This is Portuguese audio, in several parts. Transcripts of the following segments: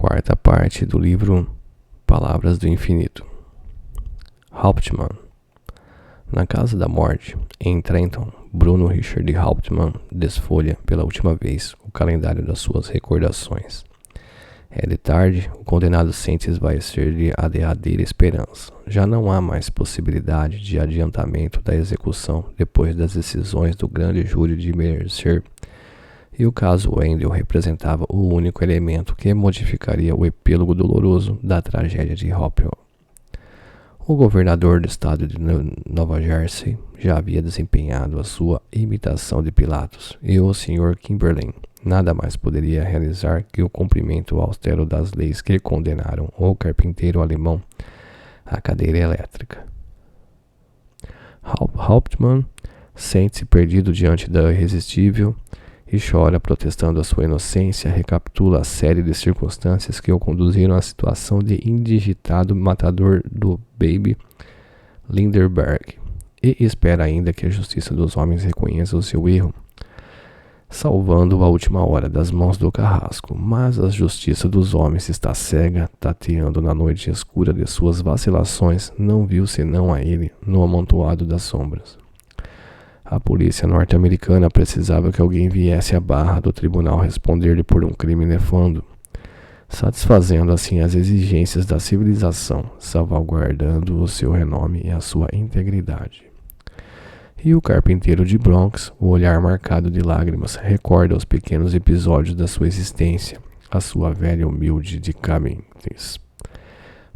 Quarta parte do livro Palavras do Infinito. Hauptmann. Na Casa da Morte, em Trenton, Bruno Richard Hauptmann desfolha pela última vez o calendário das suas recordações. É de tarde, o condenado sente esvaecer-lhe a derradeira esperança. Já não há mais possibilidade de adiantamento da execução depois das decisões do grande júri de Mercer, e o caso Wendell representava o único elemento que modificaria o epílogo doloroso da tragédia de Hopewell. O governador do estado de Nova Jersey já havia desempenhado a sua imitação de Pilatos, e o Sr. Kimberlin nada mais poderia realizar que o cumprimento austero das leis que condenaram o carpinteiro alemão à cadeira elétrica. Hauptmann sente-se perdido diante da irresistível e chora, protestando a sua inocência, recapitula a série de circunstâncias que o conduziram à situação de indigitado matador do Baby Lindenberg, e espera ainda que a justiça dos homens reconheça o seu erro, salvando-o à última hora das mãos do carrasco. Mas a justiça dos homens está cega, tateando na noite escura de suas vacilações, não viu senão a ele no amontoado das sombras. A polícia norte-americana precisava que alguém viesse à barra do tribunal responder-lhe por um crime nefando, satisfazendo assim as exigências da civilização, salvaguardando o seu renome e a sua integridade. E o carpinteiro de Bronx, o olhar marcado de lágrimas, recorda os pequenos episódios da sua existência, a sua velha humilde de Caminhos,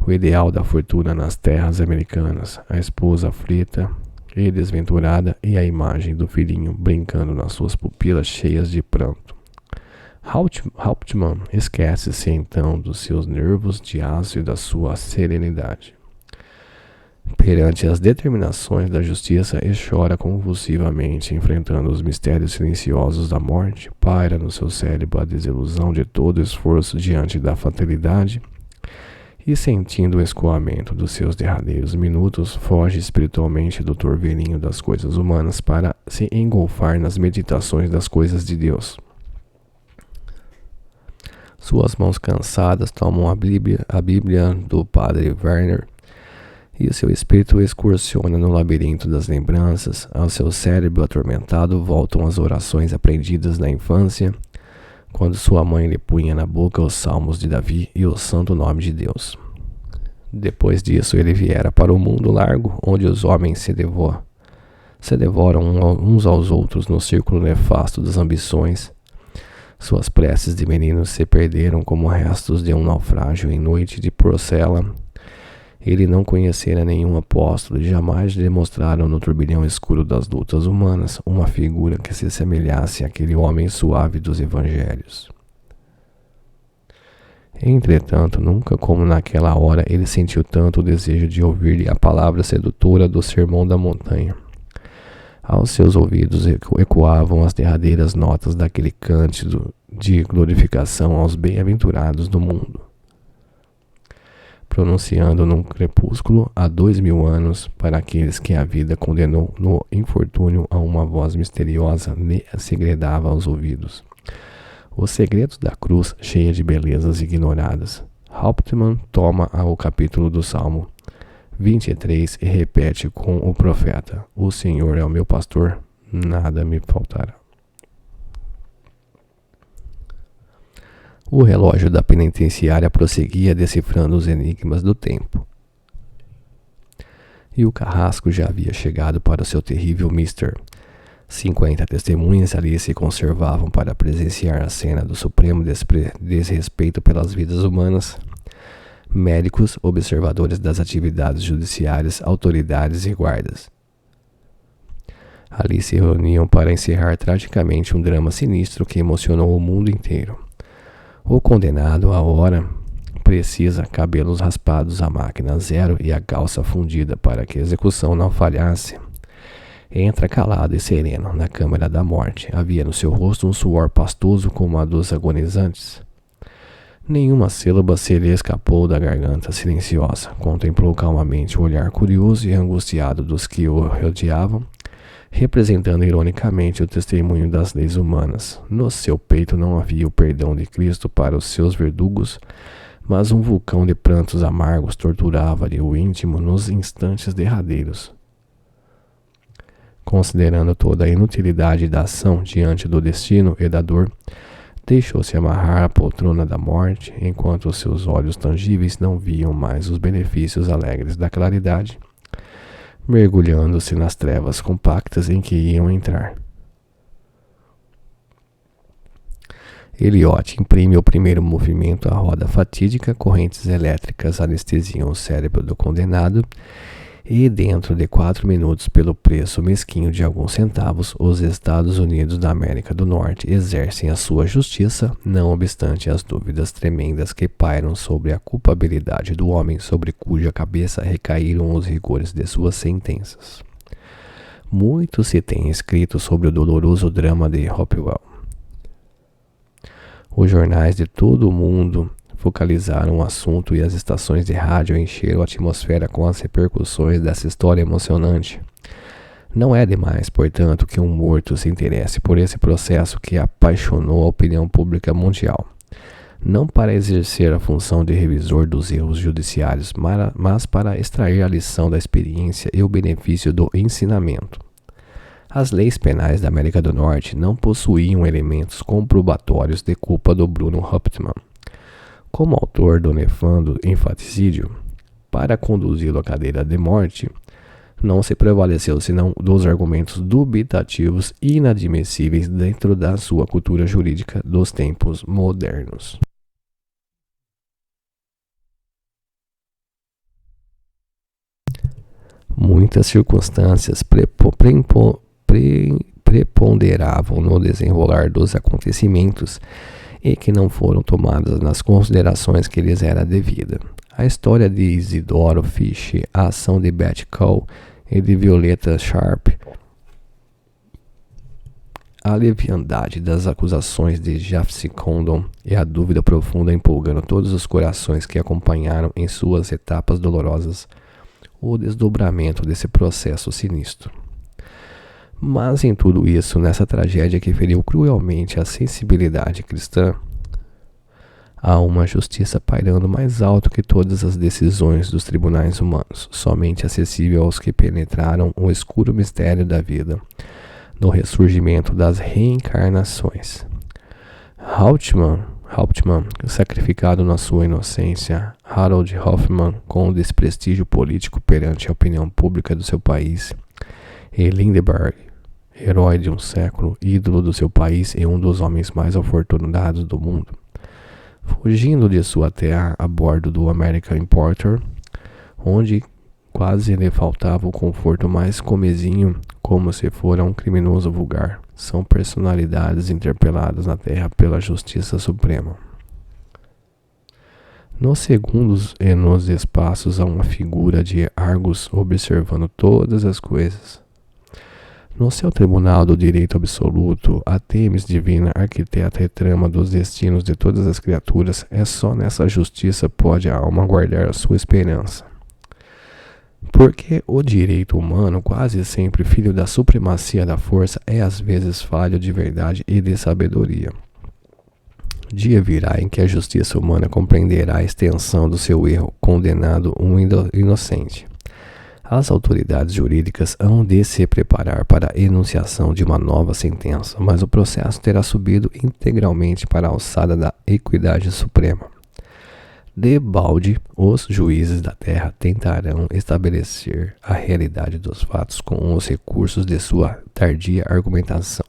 o ideal da fortuna nas terras americanas, a esposa aflita e desventurada e a imagem do filhinho brincando nas suas pupilas cheias de pranto. Hauptmann esquece-se então dos seus nervos de aço e da sua serenidade perante as determinações da justiça e chora convulsivamente, enfrentando os mistérios silenciosos da morte. Paira no seu cérebro a desilusão de todo esforço diante da fatalidade, e sentindo o escoamento dos seus derradeiros minutos, foge espiritualmente do turvelinho das coisas humanas para se engolfar nas meditações das coisas de Deus. Suas mãos cansadas tomam a Bíblia do Padre Werner, e seu espírito excursiona no labirinto das lembranças. Ao seu cérebro atormentado voltam as orações aprendidas na infância, quando sua mãe lhe punha na boca os salmos de Davi e o santo nome de Deus. Depois disso ele viera para o mundo largo, onde os homens se devoram uns aos outros no círculo nefasto das ambições. Suas preces de menino se perderam como restos de um naufrágio em noite de Procela. Ele não conhecera nenhum apóstolo e jamais demonstraram no turbilhão escuro das lutas humanas uma figura que se assemelhasse àquele homem suave dos evangelhos. Entretanto, nunca como naquela hora ele sentiu tanto o desejo de ouvir-lhe a palavra sedutora do Sermão da Montanha. Aos seus ouvidos ecoavam as derradeiras notas daquele cântico de glorificação aos bem-aventurados do mundo, pronunciando num crepúsculo há 2000 anos para aqueles que a vida condenou no infortúnio. A uma voz misteriosa lhe segredava aos ouvidos os segredos da cruz, cheia de belezas ignoradas. Hauptmann toma o capítulo do Salmo 23 e repete com o profeta: "O Senhor é o meu pastor, nada me faltará." O relógio da penitenciária prosseguia decifrando os enigmas do tempo. E o carrasco já havia chegado para o seu terrível Mister. 50 testemunhas ali se conservavam para presenciar a cena do supremo desrespeito pelas vidas humanas. Médicos, observadores das atividades judiciárias, autoridades e guardas. Ali se reuniam para encerrar tragicamente um drama sinistro que emocionou o mundo inteiro. O condenado, à hora precisa, cabelos raspados, a máquina zero e a calça fundida para que a execução não falhasse, entra calado e sereno na câmara da morte. Havia no seu rosto um suor pastoso como a dos agonizantes. Nenhuma sílaba se lhe escapou da garganta silenciosa. Contemplou calmamente o olhar curioso e angustiado dos que o rodeavam representando ironicamente o testemunho das leis humanas. No seu peito não havia o perdão de Cristo para os seus verdugos, mas um vulcão de prantos amargos torturava-lhe o íntimo nos instantes derradeiros. Considerando toda a inutilidade da ação diante do destino e da dor, deixou-se amarrar à poltrona da morte, enquanto os seus olhos tangíveis não viam mais os benefícios alegres da claridade, mergulhando-se nas trevas compactas em que iam entrar. Eliot imprime o primeiro movimento à roda fatídica, correntes elétricas anestesiam o cérebro do condenado, e dentro de 4 minutos, pelo preço mesquinho de alguns centavos, os Estados Unidos da América do Norte exercem a sua justiça, não obstante as dúvidas tremendas que pairam sobre a culpabilidade do homem sobre cuja cabeça recaíram os rigores de suas sentenças. Muito se tem escrito sobre o doloroso drama de Hopewell. Os jornais de todo o mundo focalizaram o assunto e as estações de rádio encheram a atmosfera com as repercussões dessa história emocionante. Não é demais, portanto, que um morto se interesse por esse processo que apaixonou a opinião pública mundial. Não para exercer a função de revisor dos erros judiciários, mas para extrair a lição da experiência e o benefício do ensinamento. As leis penais da América do Norte não possuíam elementos comprobatórios de culpa do Bruno Hauptmann. Como autor do nefando infanticídio, para conduzi-lo à cadeira de morte, não se prevaleceu senão dos argumentos dubitativos e inadmissíveis dentro da sua cultura jurídica dos tempos modernos. Muitas circunstâncias preponderavam no desenrolar dos acontecimentos e que não foram tomadas nas considerações que lhes era devida. A história de Isidoro Fish, a ação de Betty Cole e de Violeta Sharp, a leviandade das acusações de Jaffrey Condon e a dúvida profunda empolgando todos os corações que acompanharam em suas etapas dolorosas o desdobramento desse processo sinistro. Mas em tudo isso, nessa tragédia que feriu cruelmente a sensibilidade cristã, há uma justiça pairando mais alto que todas as decisões dos tribunais humanos, somente acessível aos que penetraram o escuro mistério da vida, no ressurgimento das reencarnações. Hauptmann, sacrificado na sua inocência, Harold Hoffmann, com o desprestígio político perante a opinião pública do seu país, e Lindbergh, herói de um século, ídolo do seu país e um dos homens mais afortunados do mundo, fugindo de sua terra a bordo do American Importer, onde quase lhe faltava o conforto mais comezinho, como se fora um criminoso vulgar. São personalidades interpeladas na terra pela Justiça Suprema. Nos segundos e nos espaços há uma figura de Argus observando todas as coisas. No seu tribunal do direito absoluto, a Themis divina arquiteta e trama dos destinos de todas as criaturas, é só nessa justiça pode a alma guardar a sua esperança. Porque o direito humano, quase sempre filho da supremacia da força, é às vezes falho de verdade e de sabedoria. Dia virá em que a justiça humana compreenderá a extensão do seu erro, condenado um inocente. As autoridades jurídicas hão de se preparar para a enunciação de uma nova sentença, mas o processo terá subido integralmente para a alçada da equidade suprema. Debalde, os juízes da terra tentarão estabelecer a realidade dos fatos com os recursos de sua tardia argumentação.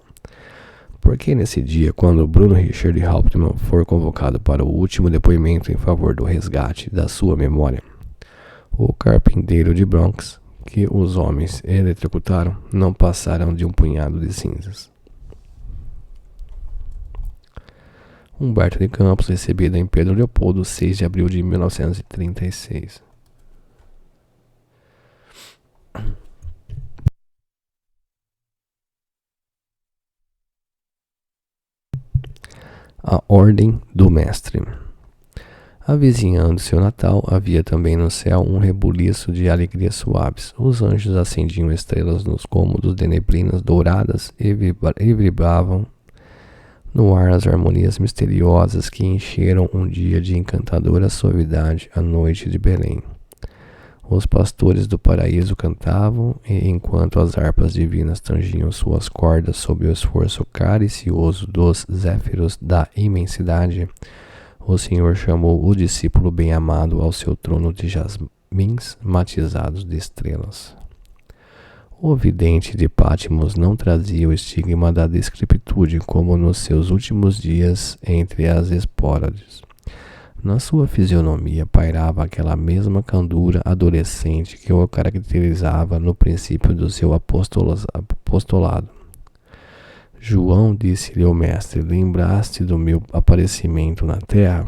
Porque nesse dia, quando Bruno Richard Hauptmann for convocado para o último depoimento em favor do resgate da sua memória, o carpinteiro de Bronx, que os homens eletrocutaram, não passarão de um punhado de cinzas. Humberto de Campos, recebido em Pedro Leopoldo, 6 de abril de 1936. A Ordem do Mestre. Avizinhando-se o Natal, havia também no céu um rebuliço de alegrias suaves. Os anjos acendiam estrelas nos cômodos de neblinas douradas e vibravam no ar as harmonias misteriosas que encheram um dia de encantadora suavidade a noite de Belém. Os pastores do paraíso cantavam, e enquanto as harpas divinas tangiam suas cordas sob o esforço caricioso dos zéfiros da imensidade, o Senhor chamou o discípulo bem-amado ao seu trono de jasmins matizados de estrelas. O vidente de Patmos não trazia o estigma da descrepitude como nos seus últimos dias entre as esporades. Na sua fisionomia pairava aquela mesma candura adolescente que o caracterizava no princípio do seu apostolado. João, disse-lhe o mestre, lembraste do meu aparecimento na terra?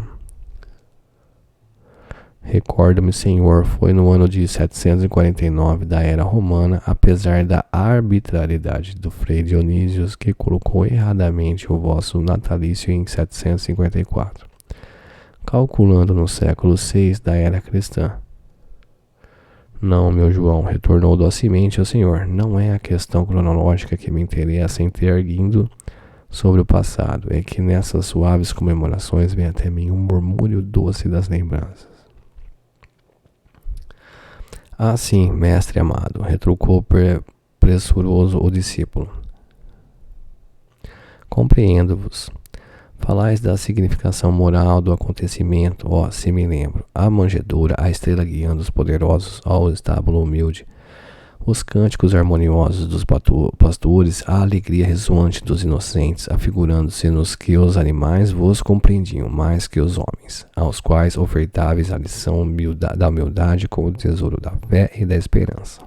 Recordo-me, Senhor, foi no ano de 749 da era romana, apesar da arbitrariedade do Frei Dionísios, que colocou erradamente o vosso natalício em 754, calculando no século VI da era cristã. Não, meu João, retornou docemente o Senhor, não é a questão cronológica que me interessa interguindo sobre o passado, é que nessas suaves comemorações vem até mim um murmúrio doce das lembranças. Ah, sim, mestre amado, retrucou pressuroso o discípulo. Compreendo-vos. Falais da significação moral do acontecimento, ó, se me lembro. A manjedoura, a estrela guiando os poderosos ao estábulo humilde, os cânticos harmoniosos dos pastores, a alegria ressoante dos inocentes, afigurando-se-nos que os animais vos compreendiam mais que os homens, aos quais ofertáveis a lição da humildade como o tesouro da fé e da esperança.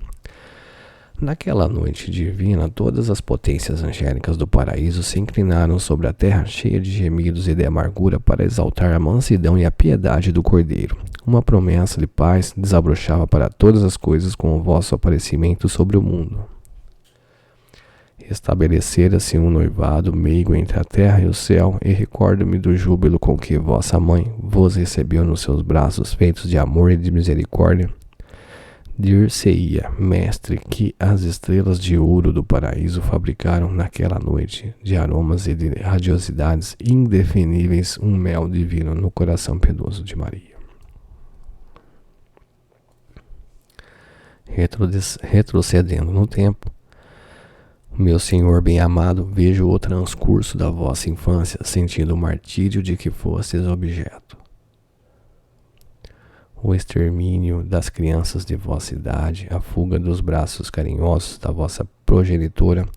Naquela noite divina, todas as potências angélicas do paraíso se inclinaram sobre a terra cheia de gemidos e de amargura para exaltar a mansidão e a piedade do Cordeiro. Uma promessa de paz desabrochava para todas as coisas com o vosso aparecimento sobre o mundo. Estabelecera-se um noivado meigo entre a terra e o céu, e recordo-me do júbilo com que vossa mãe vos recebeu nos seus braços feitos de amor e de misericórdia. Dir-se-ia, mestre, que as estrelas de ouro do paraíso fabricaram naquela noite, de aromas e de radiosidades indefiníveis, um mel divino no coração piedoso de Maria. Retrocedendo no tempo, meu Senhor bem-amado, vejo o transcurso da vossa infância, sentindo o martírio de que fostes objeto. O extermínio das crianças de vossa idade, a fuga dos braços carinhosos da vossa progenitora,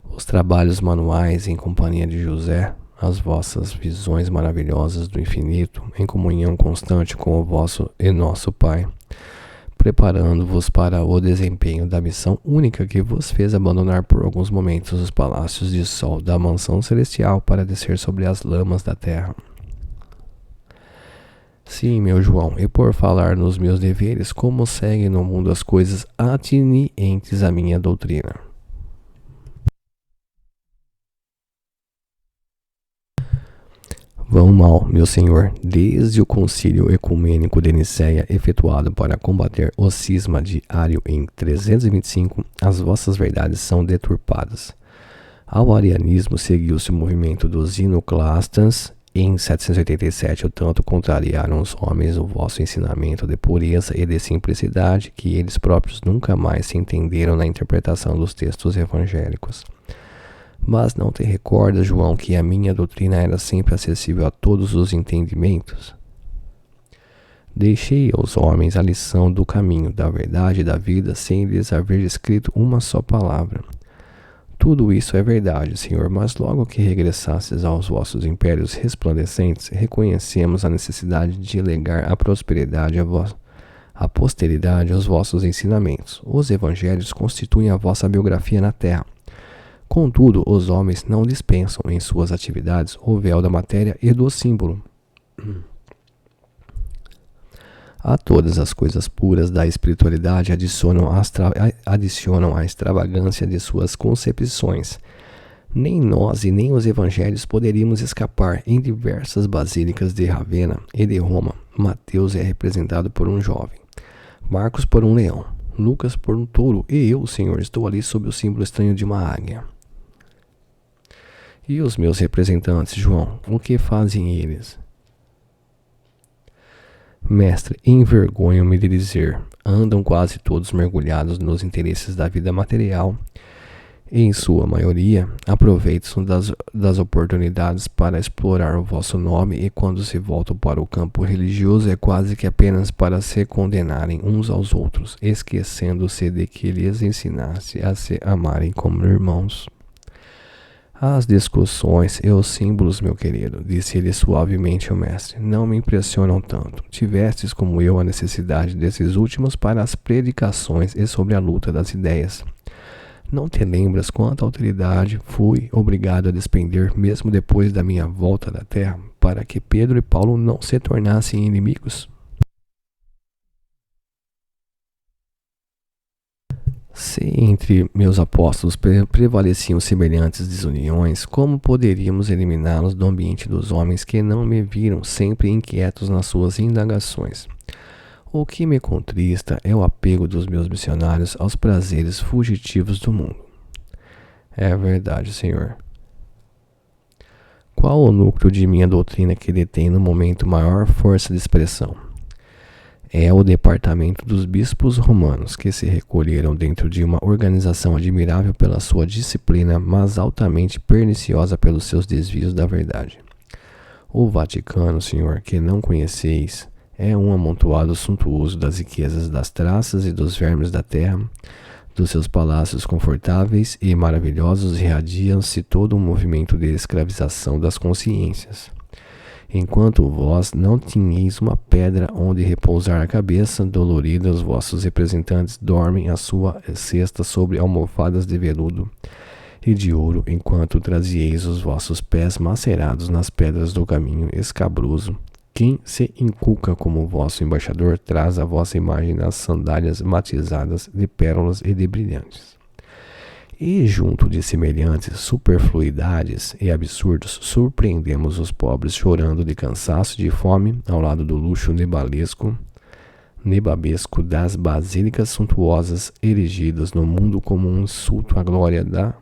os trabalhos manuais em companhia de José, as vossas visões maravilhosas do infinito, em comunhão constante com o vosso e nosso Pai, preparando-vos para o desempenho da missão única que vos fez abandonar por alguns momentos os palácios de sol da mansão celestial para descer sobre as lamas da terra. Sim, meu João, e por falar nos meus deveres, como seguem no mundo as coisas atenientes à minha doutrina? Vão mal, meu senhor, desde o concílio ecumênico de Nicéia, efetuado para combater o cisma de Ário em 325, as vossas verdades são deturpadas. Ao arianismo seguiu-se o movimento dos iconoclastas. Em 787, tanto contrariaram os homens o vosso ensinamento de pureza e de simplicidade, que eles próprios nunca mais se entenderam na interpretação dos textos evangélicos. Mas não te recordas, João, que a minha doutrina era sempre acessível a todos os entendimentos? Deixei aos homens a lição do caminho, da verdade e da vida, sem lhes haver escrito uma só palavra. Tudo isso é verdade, Senhor, mas logo que regressasses aos vossos impérios resplandecentes, reconhecemos a necessidade de legar a prosperidade à posteridade os vossos ensinamentos. Os evangelhos constituem a vossa biografia na terra. Contudo, os homens não dispensam em suas atividades o véu da matéria e do símbolo. A todas as coisas puras da espiritualidade adicionam a extravagância de suas concepções. Nem nós e nem os evangelhos poderíamos escapar em diversas basílicas de Ravenna e de Roma, Mateus é representado por um jovem, Marcos por um leão, Lucas por um touro, e eu, Senhor, estou ali sob o símbolo estranho de uma águia. E os meus representantes, João, o que fazem eles? Mestre, envergonho-me de dizer, andam quase todos mergulhados nos interesses da vida material e, em sua maioria, aproveitam das oportunidades para explorar o vosso nome, e quando se voltam para o campo religioso é quase que apenas para se condenarem uns aos outros, esquecendo-se de que lhes ensinasse a se amarem como irmãos. As discussões e os símbolos, meu querido, disse-lhe suavemente o mestre, não me impressionam tanto. Tivestes como eu a necessidade desses últimos para as predicações e sobre a luta das ideias. Não te lembras quanta autoridade fui obrigado a despender, mesmo depois da minha volta da terra, para que Pedro e Paulo não se tornassem inimigos? Se entre meus apóstolos prevaleciam semelhantes desuniões, como poderíamos eliminá-los do ambiente dos homens que não me viram sempre inquietos nas suas indagações? O que me contrista é o apego dos meus missionários aos prazeres fugitivos do mundo. É verdade, Senhor. Qual o núcleo de minha doutrina que detém no momento maior força de expressão? É o departamento dos bispos romanos, que se recolheram dentro de uma organização admirável pela sua disciplina, mas altamente perniciosa pelos seus desvios da verdade. O Vaticano, Senhor, que não conheceis, é um amontoado suntuoso das riquezas das traças e dos vermes da terra. Dos seus palácios confortáveis e maravilhosos irradia-se todo um movimento de escravização das consciências. Enquanto vós não tinheis uma pedra onde repousar a cabeça, dolorida, os vossos representantes dormem a sua cesta sobre almofadas de veludo e de ouro, enquanto trazieis os vossos pés macerados nas pedras do caminho escabroso. Quem se inculca como vosso embaixador traz a vossa imagem nas sandálias matizadas de pérolas e de brilhantes. E junto de semelhantes superfluidades e absurdos, surpreendemos os pobres chorando de cansaço e de fome ao lado do luxo nebabesco das basílicas suntuosas erigidas no mundo como um insulto à glória da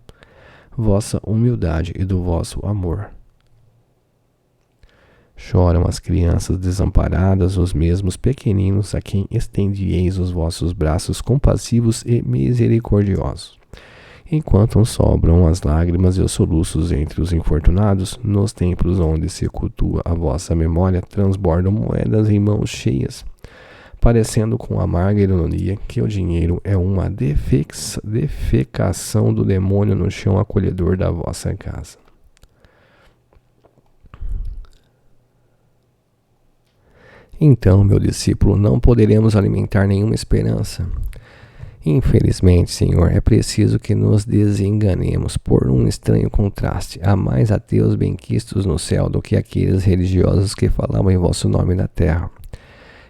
vossa humildade e do vosso amor. Choram as crianças desamparadas, os mesmos pequeninos a quem estendieis os vossos braços compassivos e misericordiosos. Enquanto sobram as lágrimas e os soluços entre os infortunados, nos templos onde se cultua a vossa memória, transbordam moedas em mãos cheias, parecendo com amarga ironia que o dinheiro é uma defecação do demônio no chão acolhedor da vossa casa. Então, meu discípulo, não poderemos alimentar nenhuma esperança. Infelizmente, Senhor, é preciso que nos desenganemos por um estranho contraste. Há mais ateus benquistos no céu do que aqueles religiosos que falavam em vosso nome na terra.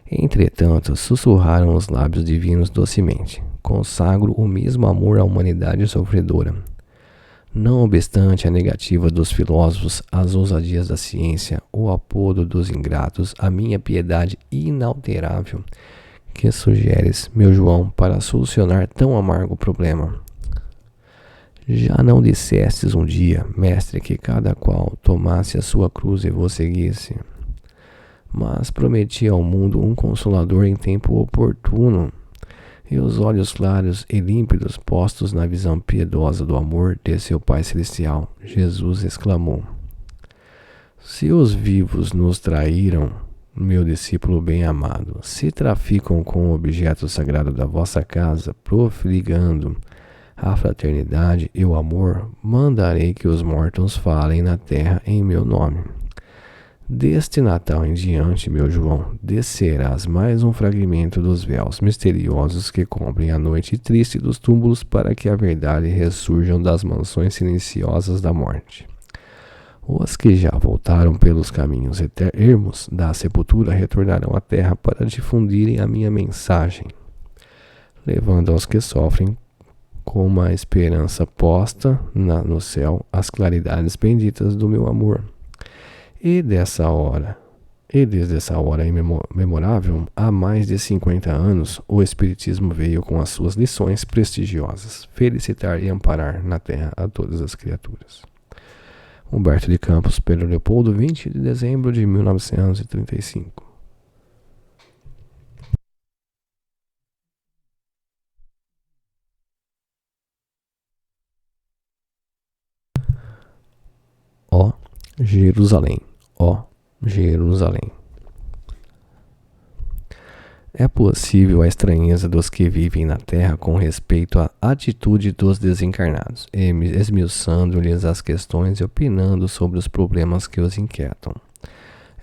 Entretanto, sussurraram os lábios divinos docemente. Consagro o mesmo amor à humanidade sofredora. Não obstante a negativa dos filósofos, as ousadias da ciência, o apodo dos ingratos, a minha piedade inalterável, que sugeres, meu João, para solucionar tão amargo problema? Já não dissestes um dia, mestre, que cada qual tomasse a sua cruz e vos seguisse? Mas prometi ao mundo um consolador em tempo oportuno, e os olhos claros e límpidos postos na visão piedosa do amor de seu Pai Celestial, Jesus exclamou: se os vivos nos traíram, meu discípulo bem-amado, se traficam com o objeto sagrado da vossa casa, profiligando a fraternidade e o amor, mandarei que os mortos falem na terra em meu nome. Deste Natal em diante, meu João, descerás mais um fragmento dos véus misteriosos que cobrem a noite triste dos túmulos para que a verdade ressurjam das mansões silenciosas da morte. Os que já voltaram pelos caminhos ermos da sepultura retornarão à terra para difundirem a minha mensagem, levando aos que sofrem com uma esperança posta no céu as claridades benditas do meu amor. E dessa hora E desde essa hora memorável, há mais de 50 anos, o Espiritismo veio com as suas lições prestigiosas, felicitar e amparar na terra a todas as criaturas. Humberto de Campos, Pedro Leopoldo, 20 de dezembro de 1935. Ó Jerusalém, ó Jerusalém. É possível a estranheza dos que vivem na terra com respeito à atitude dos desencarnados, esmiuçando-lhes as questões e opinando sobre os problemas que os inquietam.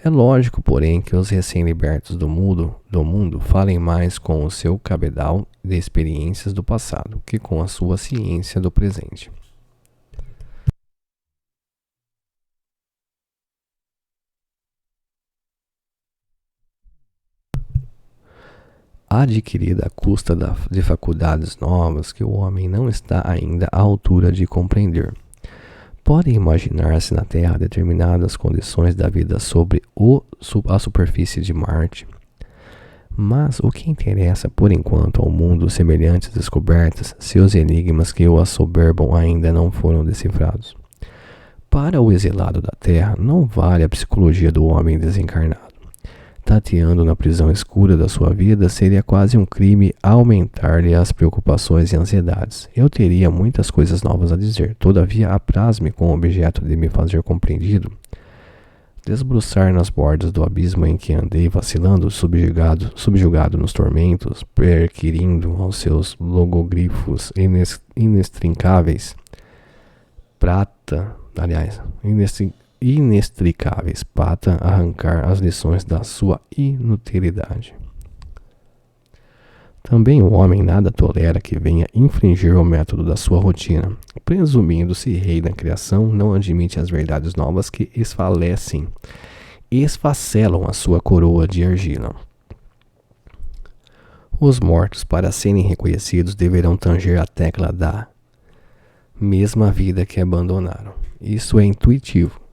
É lógico, porém, que os recém-libertos do mundo falem mais com o seu cabedal de experiências do passado que com a sua ciência do presente. Adquirida à custa de faculdades novas que o homem não está ainda à altura de compreender. Pode imaginar-se na Terra determinadas condições da vida sobre a superfície de Marte. Mas o que interessa por enquanto ao mundo semelhantes descobertas, seus enigmas que o assoberbam ainda não foram decifrados. Para o exilado da Terra, não vale a psicologia do homem desencarnado. Tateando na prisão escura da sua vida, seria quase um crime aumentar-lhe as preocupações e ansiedades. Eu teria muitas coisas novas a dizer, todavia apraz-me, com o objeto de me fazer compreendido, desbruçar nas bordas do abismo em que andei vacilando, subjugado nos tormentos, perquirindo aos seus logogrifos inextricáveis para arrancar as lições da sua inutilidade. Também o homem nada tolera que venha infringir o método da sua rotina. Presumindo-se rei da criação, não admite as verdades novas que esfacelam a sua coroa de argila. Os mortos, para serem reconhecidos, deverão tanger a tecla da mesma vida que abandonaram. Isso é intuitivo.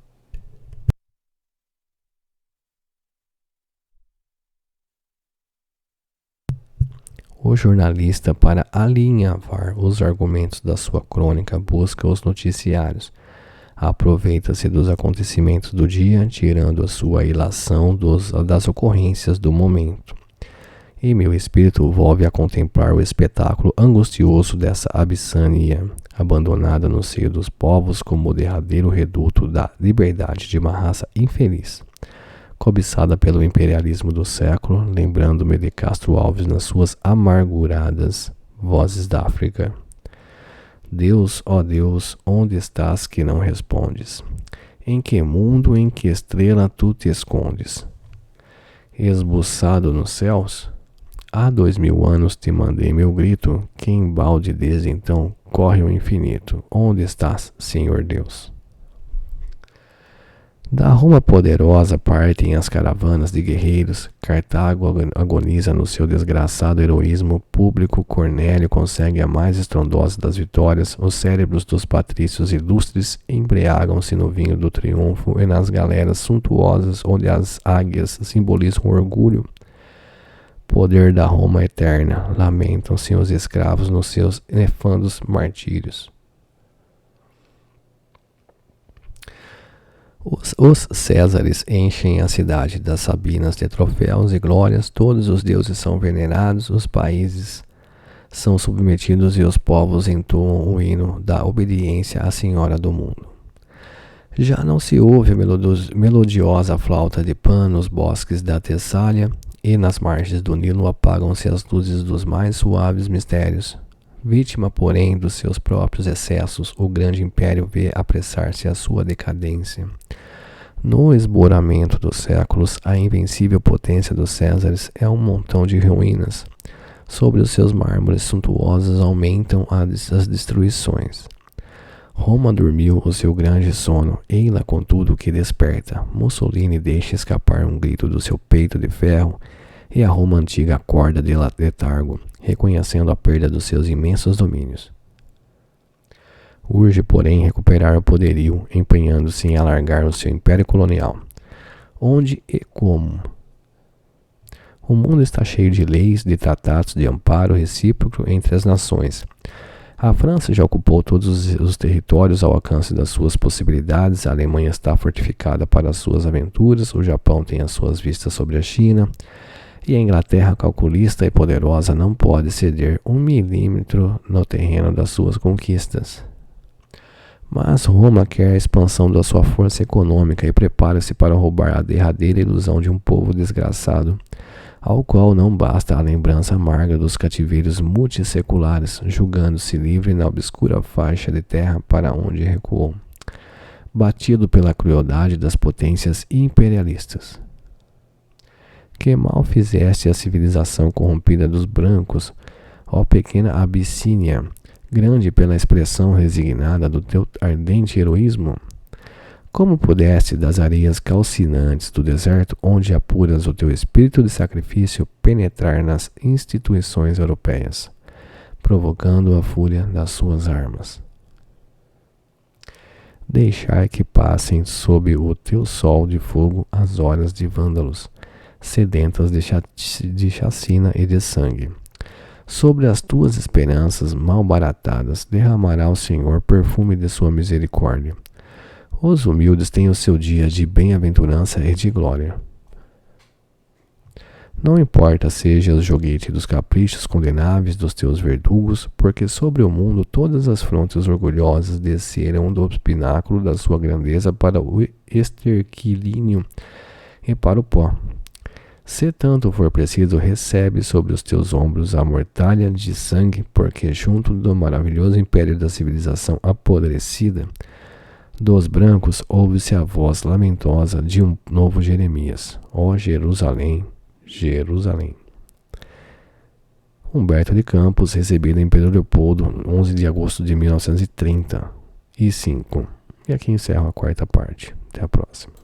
O jornalista, para alinhavar os argumentos da sua crônica, busca os noticiários. Aproveita-se dos acontecimentos do dia, tirando a sua ilação das ocorrências do momento. E meu espírito volve a contemplar o espetáculo angustioso dessa Abissânia, abandonada no seio dos povos como o derradeiro reduto da liberdade de uma raça infeliz, cobiçada pelo imperialismo do século, lembrando-me de Castro Alves nas suas amarguradas Vozes da África. Deus, ó Deus, onde estás que não respondes? Em que mundo, em que estrela tu te escondes? Esbuçado nos céus? Há 2000 anos te mandei meu grito, que embalde desde então corre ao infinito. Onde estás, Senhor Deus? Da Roma poderosa partem as caravanas de guerreiros, Cartago agoniza no seu desgraçado heroísmo público, Cornélio consegue a mais estrondosa das vitórias, os cérebros dos patrícios ilustres embriagam-se no vinho do triunfo e nas galeras suntuosas onde as águias simbolizam o orgulho. Poder da Roma eterna, lamentam-se os escravos nos seus nefandos martírios. Os Césares enchem a cidade das Sabinas de troféus e glórias, todos os deuses são venerados, os países são submetidos e os povos entoam o hino da obediência à Senhora do mundo. Já não se ouve a melodiosa flauta de Pan nos bosques da Tessália, e nas margens do Nilo apagam-se as luzes dos mais suaves mistérios. Vítima, porém, dos seus próprios excessos, o grande império vê apressar-se a sua decadência. No esboramento dos séculos, a invencível potência dos Césares é um montão de ruínas. Sobre os seus mármores suntuosos aumentam as destruições. Roma dormiu o seu grande sono, ei-la contudo que desperta. Mussolini deixa escapar um grito do seu peito de ferro, e a Roma antiga acorda de letargo, reconhecendo a perda dos seus imensos domínios. Urge, porém, recuperar o poderio, empenhando-se em alargar o seu império colonial. onde e como. O mundo está cheio de leis, de tratados de amparo recíproco entre as nações. A França já ocupou todos os territórios ao alcance das suas possibilidades, a Alemanha está fortificada para as suas aventuras, o Japão tem as suas vistas sobre a China, e a Inglaterra, calculista e poderosa, não pode ceder 1 milímetro no terreno das suas conquistas. Mas Roma quer a expansão da sua força econômica e prepara-se para roubar a derradeira ilusão de um povo desgraçado, ao qual não basta a lembrança amarga dos cativeiros multisseculares, julgando-se livre na obscura faixa de terra para onde recuou, batido pela crueldade das potências imperialistas. Que mal fizeste a civilização corrompida dos brancos, ó pequena Abissínia, grande pela expressão resignada do teu ardente heroísmo? Como pudeste das areias calcinantes do deserto, onde apuras o teu espírito de sacrifício, penetrar nas instituições europeias, provocando a fúria das suas armas? Deixar que passem sob o teu sol de fogo as horas de vândalos, sedentas de chacina e de sangue. Sobre as tuas esperanças mal baratadas derramará o Senhor perfume de sua misericórdia. Os humildes têm o seu dia de bem-aventurança e de glória. Não importa seja o joguete dos caprichos condenáveis dos teus verdugos, porque sobre o mundo todas as frontes orgulhosas desceram do pináculo da sua grandeza para o esterquilínio e para o pó. Se tanto for preciso, recebe sobre os teus ombros a mortalha de sangue, porque junto do maravilhoso império da civilização apodrecida dos brancos ouve-se a voz lamentosa de um novo Jeremias. Ó Jerusalém, Jerusalém. Humberto de Campos, recebido em Pedro Leopoldo, 11 de agosto de 1935. E aqui encerro a quarta parte. Até a próxima.